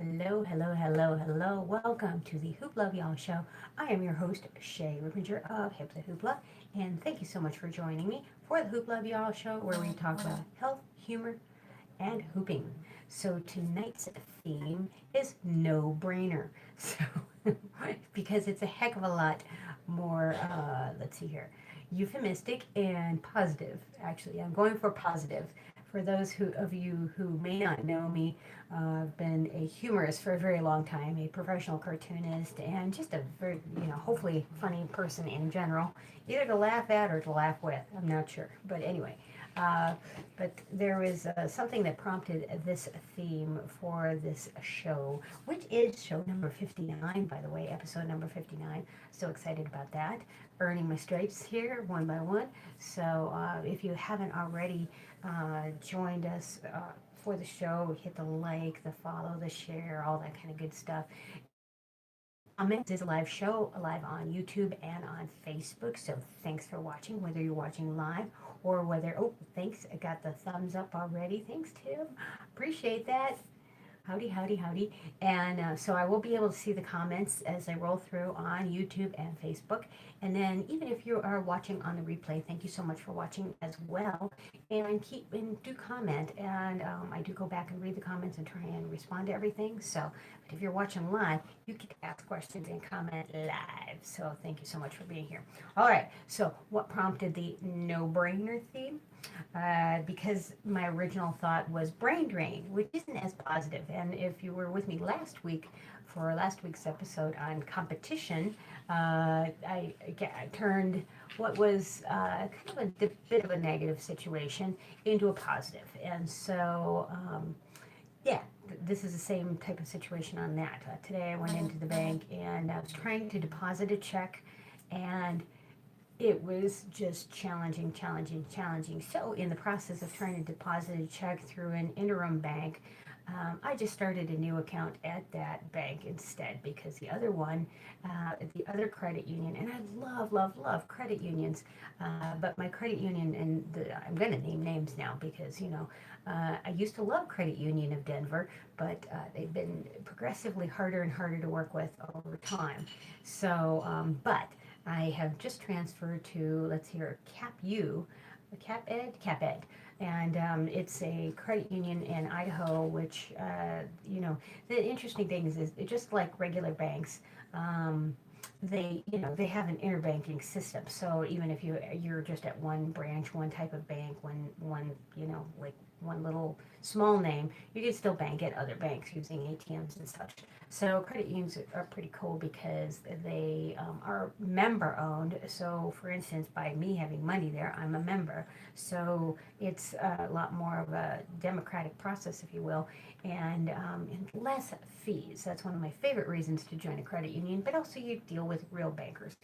Hello, hello, hello, hello. Welcome to the Hoopla Y'all Show. I am your host, Shay Rippinger of Hip the Hoopla, and thank you so much for joining me for the Hoopla Y'all Show, where we talk about health, humor, and hooping. So tonight's theme is no brainer. So, because it's a heck of a lot more, let's see here, euphemistic and positive. Actually, I'm going for positive. For those of you who may not know me, I've been a humorist for a very long time, a professional cartoonist, and just a very, hopefully funny person in general, either to laugh at or to laugh with. I'm not sure. But anyway, uh, but there was something that prompted this theme for this show, which is show number 59, by the way, episode number 59. So excited about that. Earning my stripes here one by one. So if you haven't already joined us for the show, hit the like, the follow, the share, all that kind of good stuff. Comment. This is a live show, live on YouTube and on Facebook. So thanks for watching, whether you're watching live or whether, oh, thanks. I got the thumbs up already. Thanks, Tim. Appreciate that. Howdy, howdy, howdy. And so I will be able to see the comments as I roll through on YouTube and Facebook. And then even if you are watching on the replay, thank you so much for watching as well. And do comment. And I do go back and read the comments and try and respond to everything. So but if you're watching live, you can ask questions and comment live. So thank you so much for being here. All right. So what prompted the no-brainer theme? Because my original thought was brain drain, which isn't as positive. And if you were with me last week for last week's episode on competition, I turned what was kind of a bit of a negative situation into a positive. And so, yeah, this is the same type of situation on that. Today I went into the bank and I was trying to deposit a check, and it was just challenging, challenging, challenging. So, in the process of trying to deposit a check through an interim bank, I just started a new account at that bank instead, because the other one, the other credit union, and I love, love, love credit unions, but my credit union, and I'm going to name names now because, I used to love Credit Union of Denver, but they've been progressively harder and harder to work with over time. So, but I have just transferred to, let's hear, Cap Ed, and it's a credit union in Idaho, which, the interesting thing is it just like regular banks, they have an interbanking system. So even if you're just at one branch, one type of bank, one like one little small name, you can still bank at other banks using ATMs and such. So credit unions are pretty cool because they are member owned. So for instance, by me having money there, I'm a member. So it's a lot more of a democratic process, if you will, and less fees. That's one of my favorite reasons to join a credit union. But also, you deal with real bankers.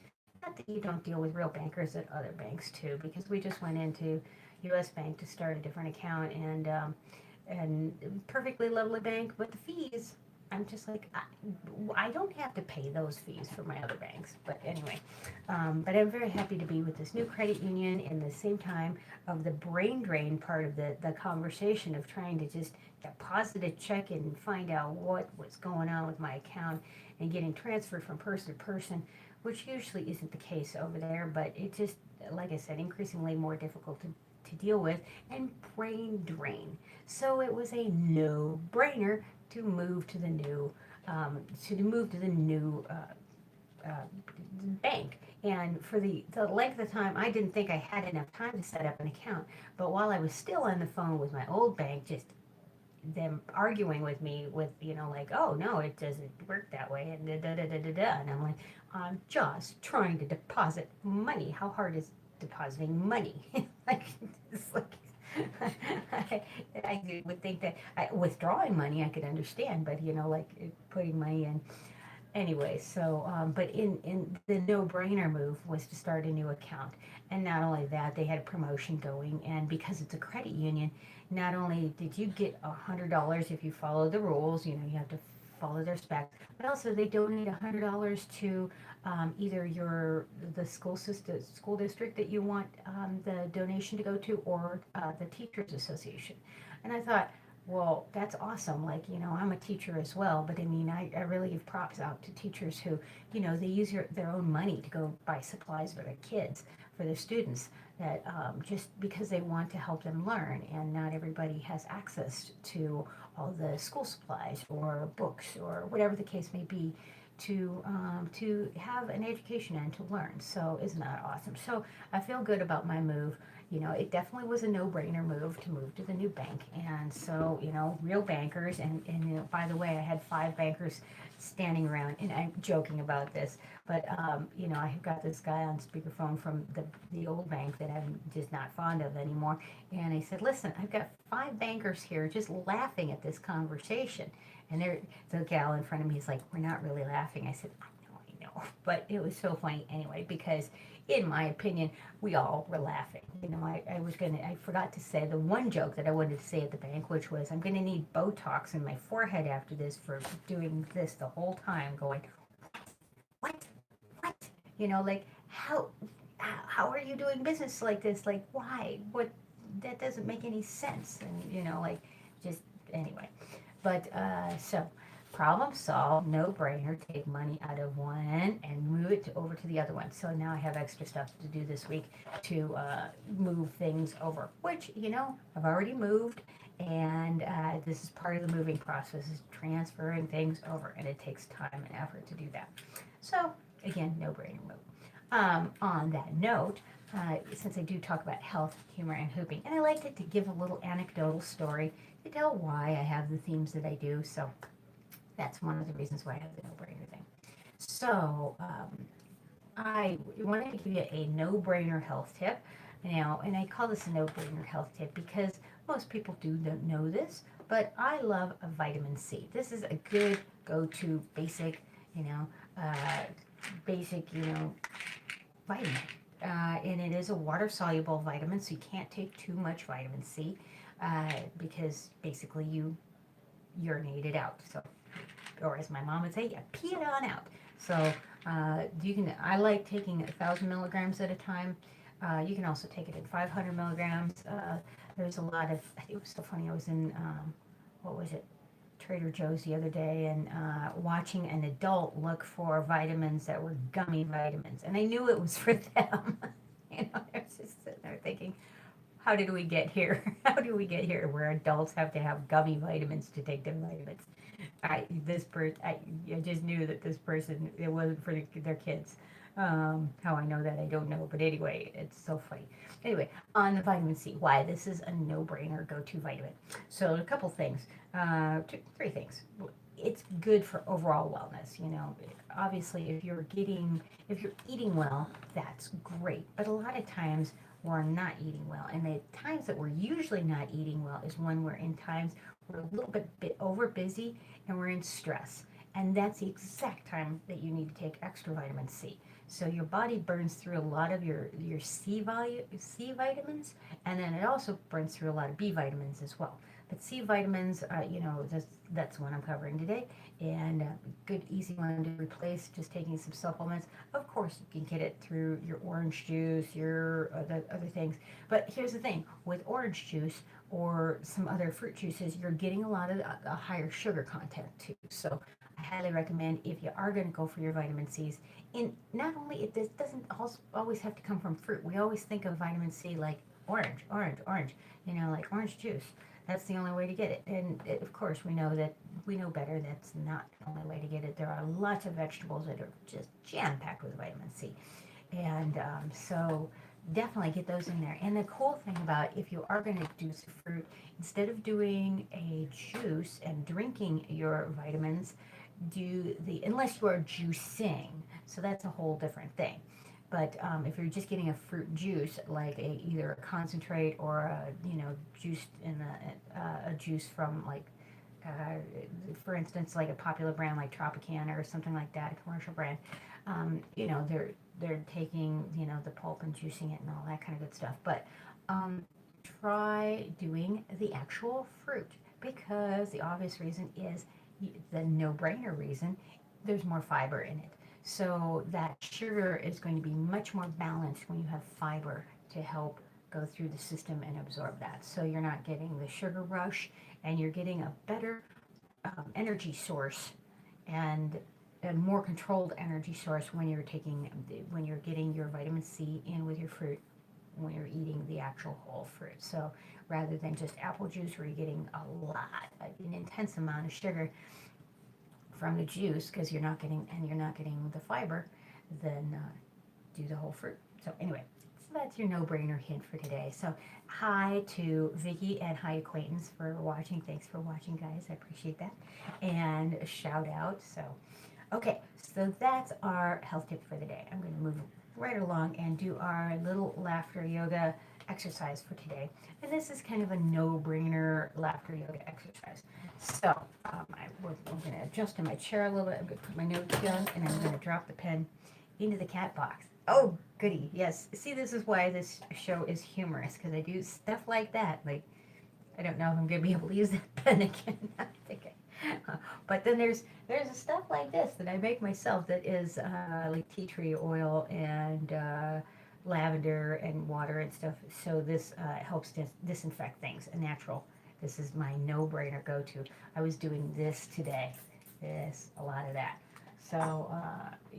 Not that you don't deal with real bankers at other banks too, because we just went into U.S. Bank to start a different account, and perfectly lovely bank, but the fees. I'm just like, I don't have to pay those fees for my other banks. But anyway, but I'm very happy to be with this new credit union in the same time of the brain drain part of the conversation of trying to just deposit a check and find out what was going on with my account and getting transferred from person to person, which usually isn't the case over there, but it just, like I said, increasingly more difficult to deal with, and brain drain. So it was a no-brainer to move to the new uh, bank. And for the length of time, I didn't think I had enough time to set up an account. But while I was still on the phone with my old bank, just them arguing with me with, like, oh no, it doesn't work that way, and da da da da da da. And I'm like, I'm just trying to deposit money. How hard is depositing money? Like, it's like, I would think that withdrawing money I could understand, but like putting money in. Anyway, so, but in the no-brainer move was to start a new account. And not only that, they had a promotion going. And because it's a credit union, not only did you get $100 if you follow the rules, you have to follow their specs, but also they donate $100 to either the school district that you want the donation to go to, or the teachers association. And I thought, Well, that's awesome. Like, I'm a teacher as well, but I mean, I really give props out to teachers who, they use their own money to go buy supplies for their kids, for their students, that just because they want to help them learn. And not everybody has access to all the school supplies or books or whatever the case may be to have an education and to learn. So isn't that awesome? So I feel good about my move. It definitely was a no-brainer to move to the new bank. And so, real bankers, and by the way, I had 5 bankers standing around, and I'm joking about this, but, I have got this guy on speakerphone from the old bank that I'm just not fond of anymore. And I said, listen, I've got 5 bankers here just laughing at this conversation. And the gal in front of me is like, we're not really laughing. I said, I know. But it was so funny anyway, because in my opinion, we all were laughing. I forgot to say the one joke that I wanted to say at the bank, which was, I'm gonna need Botox in my forehead after this for doing this the whole time, going, what, what? Like, how are you doing business like this? Like, why? What? That doesn't make any sense. And, like, just, anyway. But, so, problem solved, no brainer, take money out of one and move it over to the other one. So now I have extra stuff to do this week to move things over, which, I've already moved. And this is part of the moving process, is transferring things over. And it takes time and effort to do that. So, again, no brainer move. On that note, since I do talk about health, humor, and hooping, and I like to give a little anecdotal story to tell why I have the themes that I do. So that's one of the reasons why I have the no-brainer thing. So I wanted to give you a no-brainer health tip now, and I call this a no-brainer health tip because most people don't know this, but I love a vitamin C. This is a good go-to basic, uh, vitamin. And it is a water-soluble vitamin, so you can't take too much vitamin C because basically you urinate it out. So, or as my mom would say, you pee it on out. So you can. I like taking 1,000 milligrams at a time. You can also take it at 500 milligrams. There's a lot of. It was so funny. I was in what was it? Trader Joe's the other day and watching an adult look for vitamins that were gummy vitamins, and I knew it was for them. I was just sitting there thinking, how did we get here? How do we get here where adults have to have gummy vitamins to take their vitamins? I just knew that this person, it wasn't for their kids. How I know that, I don't know. But anyway, it's so funny. Anyway, on the vitamin C, why this is a no-brainer go-to vitamin. So a couple things, 3 things. It's good for overall wellness. Obviously, if you're eating well, that's great. But a lot of times we're not eating well, and the times that we're usually not eating well is when we're in times we're a little bit over busy and we're in stress. And that's the exact time that you need to take extra vitamin C. So your body burns through a lot of your C vitamins, and then it also burns through a lot of B vitamins as well. But C vitamins, that's one I'm covering today, and good easy one to replace. Just taking some supplements. Of course, you can get it through your orange juice, your other things. But here's the thing: with orange juice or some other fruit juices, you're getting a lot of a higher sugar content too. So I highly recommend, if you are going to go for your vitamin C's. And not only it doesn't always have to come from fruit. We always think of vitamin C like orange, like orange juice. That's the only way to get it. And of course, we know better. That's not the only way to get it. There are lots of vegetables that are just jam packed with vitamin C, and so definitely get those in there. And the cool thing about, if you are going to do some fruit, instead of doing a juice and drinking your vitamins, unless you are juicing, so that's a whole different thing. But if you're just getting a fruit juice, like either a concentrate or juiced in a juice from, like, uh, for instance, like a popular brand like Tropicana or something like that, a commercial brand, they're taking the pulp and juicing it and all that kind of good stuff. But try doing the actual fruit, because the obvious reason is the no-brainer reason. There's more fiber in it. So that sugar is going to be much more balanced when you have fiber to help go through the system and absorb that. So you're not getting the sugar rush, and you're getting a better energy source and a more controlled energy source when you're getting your vitamin C in with your fruit, when you're eating the actual whole fruit. So rather than just apple juice where you're getting an intense amount of sugar from the juice because you're not getting the fiber, then do the whole fruit. So anyway, so that's your no-brainer hint for today. So hi to Vicky and hi acquaintance for watching. Thanks for watching, guys. I appreciate that. And a shout out. So okay, so that's our health tip for the day. I'm going to move right along and do our little laughter yoga exercise for today. And this is kind of a no-brainer laughter yoga exercise. So I'm going to adjust in my chair a little bit. I'm going to put my notes down and I'm going to drop the pen into the cat box. Oh, goody. Yes. See, this is why this show is humorous, because I do stuff like that. Like, I don't know if I'm going to be able to use that pen again. I'm thinking. But then there's stuff like this that I make myself that is like tea tree oil and lavender and water and stuff. So this helps disinfect things, a natural. This is my no-brainer go-to. I was doing this today. A lot of that. So,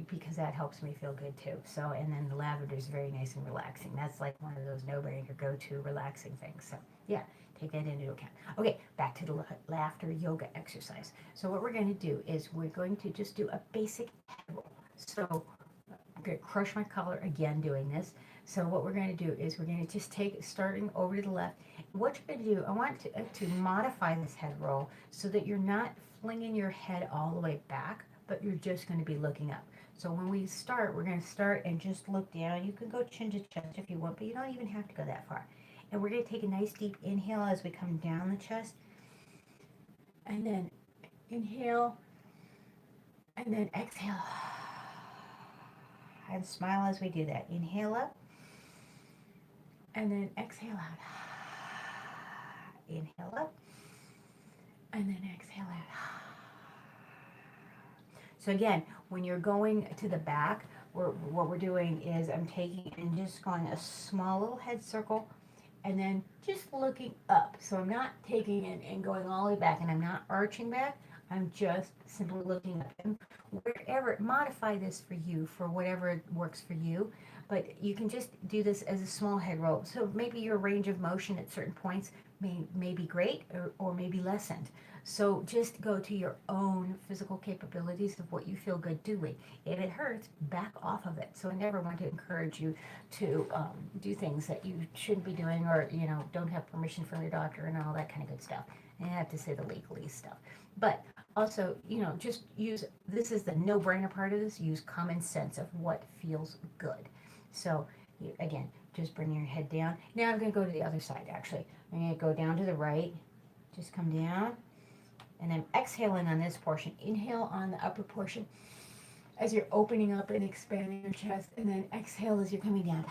because that helps me feel good too. So, and then the lavender is very nice and relaxing. That's like one of those no-brainer go-to relaxing things. So, yeah, take that into account. Okay, back to the laughter yoga exercise. So what we're going to do is we're going to just do a basic head roll. So, I'm going to crush my collar again doing this. So what we're going to do is we're going to just take, starting over to the left. What you're going to do, I want to modify this head roll so that you're not flinging your head all the way back, but you're just going to be looking up. So when we start, we're going to start and just look down. You can go chin to chest if you want, but you don't even have to go that far. And we're going to take a nice deep inhale as we come down the chest. And then inhale. And then exhale. And smile as we do that. Inhale up. And then exhale out. Inhale up. And then exhale out. So again, when you're going to the back, what we're doing is I'm taking and just going a small little head circle and then just looking up. So I'm not taking it and going all the way back, and I'm not arching back. I'm just simply looking up. And wherever, modify this for you, for whatever works for you. But you can just do this as a small head roll. So maybe your range of motion at certain points may be great or may be lessened. So just go to your own physical capabilities of what you feel good doing. If it hurts, back off of it. So I never want to encourage you to do things that you shouldn't be doing, or don't have permission from your doctor and all that kind of good stuff. And I have to say the legalese stuff. But also, just use, this is the no-brainer part of this, use common sense of what feels good. So again, just bring your head down. Now I'm going to go to the other side, actually. I'm going to go down to the right, just come down, and then exhaling on this portion. Inhale on the upper portion as you're opening up and expanding your chest, and then exhale as you're coming down.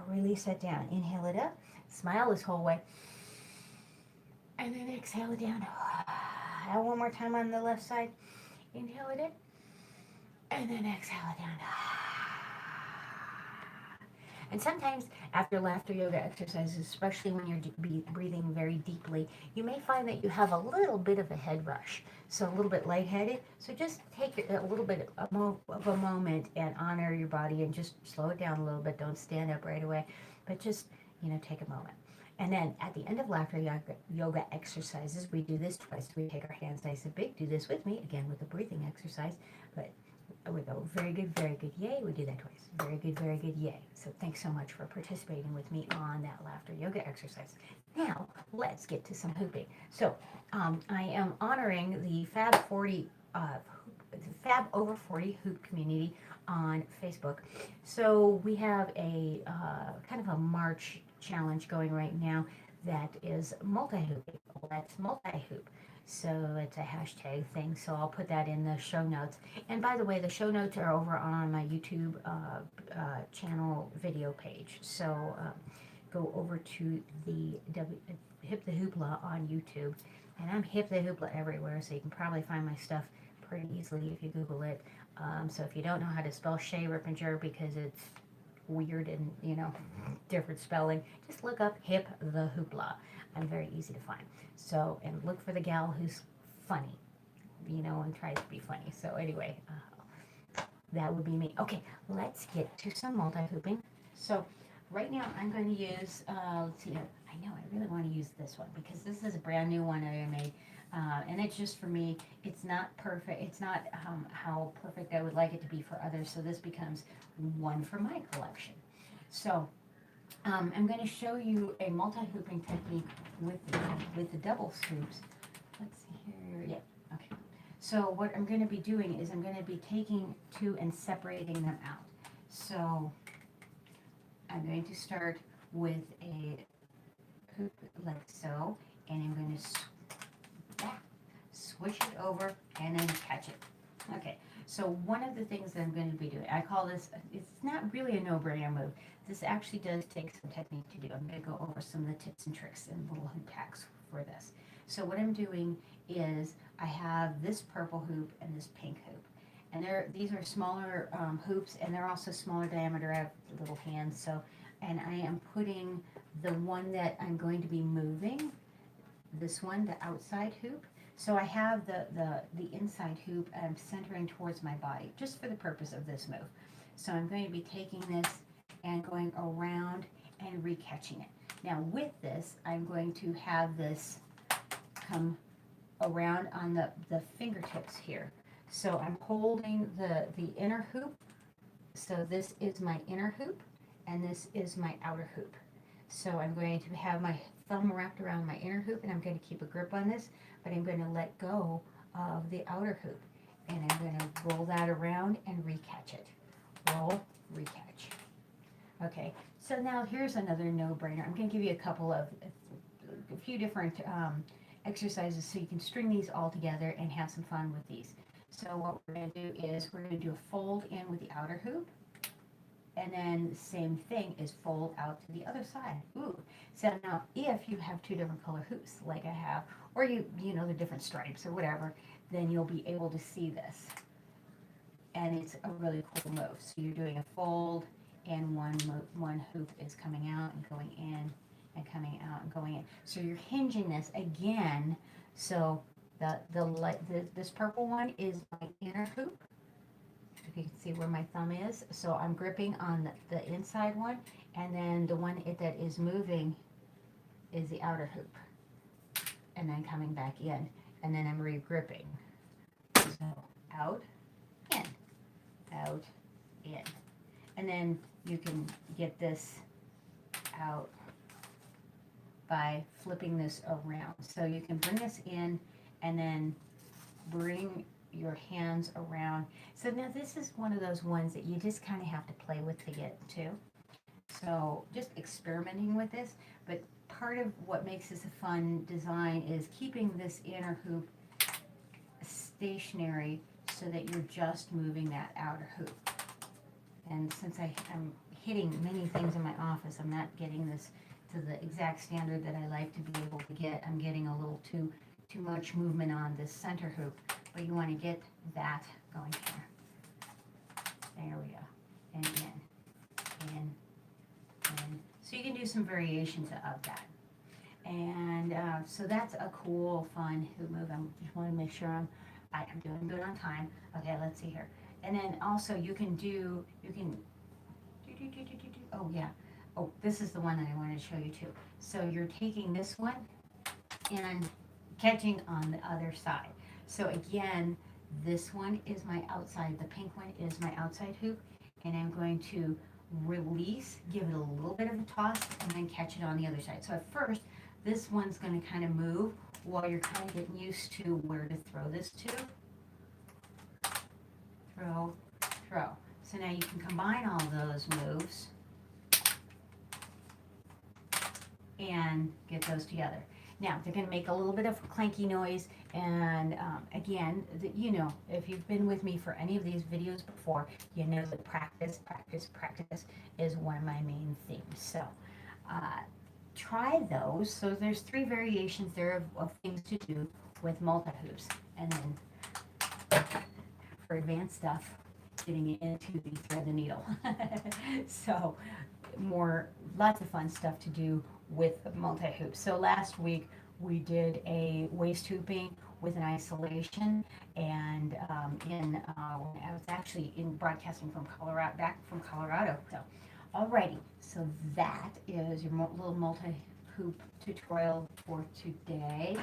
Release that down. Inhale it up. Smile this whole way. And then exhale it down. And one more time on the left side. Inhale it in. And then exhale it down. And sometimes after laughter yoga exercises, especially when you're breathing very deeply, you may find that you have a little bit of a head rush, so a little bit lightheaded. So just take a little bit of a moment and honor your body and just slow it down a little bit. Don't stand up right away, but just, take a moment. And then at the end of laughter yoga exercises, we do this twice. We take our hands nice and big. Do this with me, again with a breathing exercise, but we go very good, yay. We do that twice. Very good, yay. So thanks so much for participating with me on that laughter yoga exercise. Now, let's get to some hooping. So I am honoring the Fab Over 40 Hoop community on Facebook. So we have a kind of a March challenge going right now that is multi-hooping. Let's multi-hoop. So it's a hashtag thing, so I'll put that in the show notes. And by the way, the show notes are over on my YouTube channel video page. So go over to the Hip the Hoopla on YouTube. And I'm Hip the Hoopla everywhere, so you can probably find my stuff pretty easily if you Google it. So if you don't know how to spell Shay Rippinger, because it's weird and, different spelling, just look up Hip the Hoopla. I'm very easy to find. So, and look for the gal who's funny, and tries to be funny. So anyway, that would be me. Okay, let's get to some multi-hooping. So right now I'm going to use, let's see, I know I really want to use this one because this is a brand new one I made. And it's just for me, it's not perfect. It's not how perfect I would like it to be for others. So this becomes one for my collection. So I'm going to show you a multi-hooping technique with the double hoops. Let's see here. Yeah. Okay. So what I'm going to be doing is I'm going to be taking two and separating them out. So I'm going to start with a hoop like so, and I'm going to switch it over and then catch it. Okay, so one of the things that I'm going to be doing, I call this, it's not really a no-brainer move. This actually does take some technique to do. I'm going to go over some of the tips and tricks and little hoop hacks for this. So what I'm doing is I have this purple hoop and this pink hoop. And these are smaller hoops, and they're also smaller diameter. I have little hands, so, and I am putting the one that I'm going to be moving, this one, the outside hoop. So I have the inside hoop I'm centering towards my body, just for the purpose of this move. So I'm going to be taking this and going around and recatching it. Now with this, I'm going to have this come around on the fingertips here. So I'm holding the inner hoop. So this is my inner hoop, and this is my outer hoop. So I'm going to have my thumb wrapped around my inner hoop, and I'm going to keep a grip on this, but I'm going to let go of the outer hoop. And I'm going to roll that around and recatch it. Roll, recatch. Okay, so now here's another no-brainer. I'm going to give you a few different exercises so you can string these all together and have some fun with these. So what we're going to do is we're going to do a fold in with the outer hoop, and then the same thing is fold out to the other side. Ooh. So now if you have two different color hoops like I have, or the different stripes or whatever, then you'll be able to see this. And it's a really cool move. So you're doing a fold, and one hoop is coming out and going in, and coming out and going in. So you're hinging this again. So this purple one is my inner hoop. If you can see where my thumb is. So I'm gripping on the inside one, and then the one that is moving is the outer hoop. And then coming back in, and then I'm re-gripping. So out, in, out, in. And then you can get this out by flipping this around. So you can bring this in and then bring your hands around. So now this is one of those ones that you just kind of have to play with to get to. So just experimenting with this, but part of what makes this a fun design is keeping this inner hoop stationary so that you're just moving that outer hoop. And since I'm hitting many things in my office, I'm not getting this to the exact standard that I like to be able to get. I'm getting a little too much movement on this center hoop, but you want to get that going here. There we go. And in. So you can do some variations of that. And so that's a cool, fun hoop move. I just want to make sure I'm doing good on time. Okay, let's see here. And then also oh yeah. Oh, this is the one that I wanted to show you too. So you're taking this one and catching on the other side. So again, this one is my outside, the pink one is my outside hoop, and I'm going to release, give it a little bit of a toss, and then catch it on the other side. So at first, this one's going to kind of move while you're kind of getting used to where to throw this to. Throw, throw. So now you can combine all those moves and get those together. Now, they're going to make a little bit of clanky noise, and again, if you've been with me for any of these videos before, you know that practice is one of my main themes. So, try those. So there's 3 variations there of things to do with multi-hoops. And then, for advanced stuff, getting into the thread the needle. So lots of fun stuff to do with multi-hoops. So last week we did a waist hooping with an isolation, and I was actually in broadcasting from Colorado, back from Colorado. So, alrighty, so that is your little multi-hoop tutorial for today,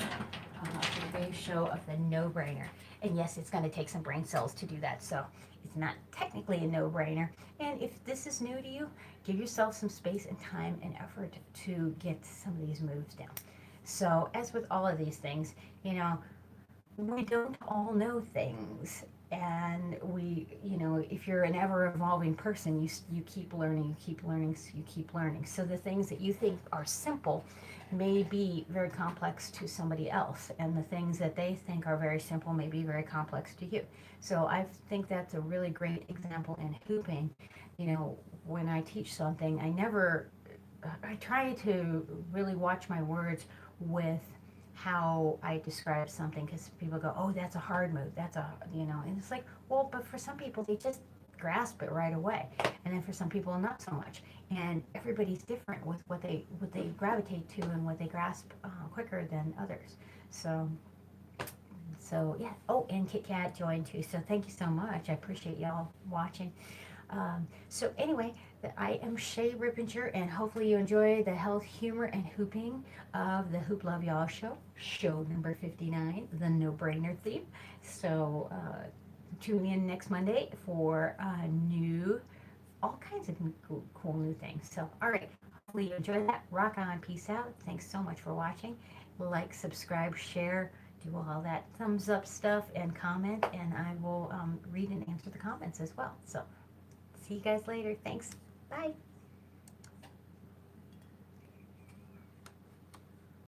for today's show of the no-brainer. And yes, it's going to take some brain cells to do that, so it's not technically a no-brainer. And if this is new to you, give yourself some space and time and effort to get some of these moves down. So, as with all of these things, we don't all know things. And if you're an ever evolving person, you keep learning, you keep learning, you keep learning. So the things that you think are simple may be very complex to somebody else, and the things that they think are very simple may be very complex to you. So I think that's a really great example in hooping. When I teach something, I try to really watch my words with how I describe something, because people go, oh, that's a hard move, and it's like, well, but for some people, they just grasp it right away, and then for some people, not so much. And everybody's different with what they gravitate to and what they grasp quicker than others. So yeah. Oh, and Kit Kat joined too. So thank you so much. I appreciate y'all watching. So anyway, I am Shay Rippinger, and hopefully you enjoy the health, humor, and hooping of the Hoop Love Y'all show number 59, the no-brainer theme. So tune in next Monday for all kinds of cool new things. So, all right, hopefully you enjoy that. Rock on, peace out. Thanks so much for watching. Like, subscribe, share, do all that thumbs up stuff, and comment, and I will read and answer the comments as well. So, see you guys later. Thanks. Bye.